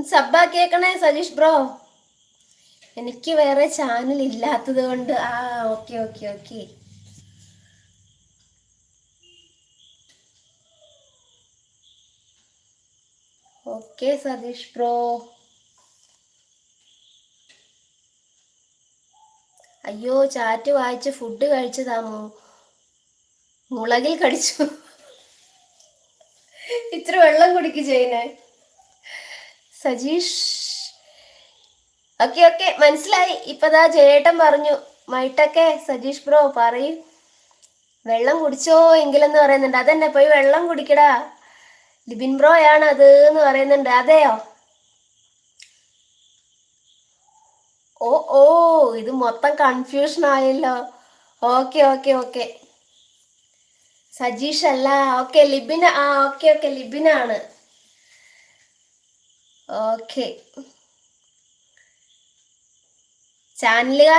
സബ്ബാക്കിയേക്കണേ Sajeesh bro. എനിക്ക് വേറെ channel ഇല്ലാത്തത് കൊണ്ട്. Okay okay okay. Okay Satheesh bro. അയ്യോ, ചാറ്റ് വായിച്ച് ഫുഡ് കഴിച്ചതാമോ? മുളകിൽ കടിച്ചു. ഇത്ര വെള്ളം കുടിക്ക് ചെയ്യുന്നേ സജീഷ്. ഓക്കെ ഓക്കെ, മനസ്സിലായി. ഇപ്പതാ ജയേട്ടൻ പറഞ്ഞു മൈട്ടൊക്കെ. സജീഷ് ബ്രോ പറയൂ, വെള്ളം കുടിച്ചോ എങ്കിലെന്ന് പറയുന്നുണ്ട്. അതെന്നെ, പോയി വെള്ളം കുടിക്കടാ. ലിബിൻ ബ്രോയാണ് അത് എന്ന് പറയുന്നുണ്ട്. അതെയോ? ഓ ഓ, ഇത് മൊത്തം കൺഫ്യൂഷൻ ആയല്ലോ. Okay okay okay. സജീഷ് അല്ല. ഓക്കെ ലിബിൻ. ഓക്കെ ഓക്കെ, ലിബിനാണ്. ഓക്കെ. ചാനലുകാർ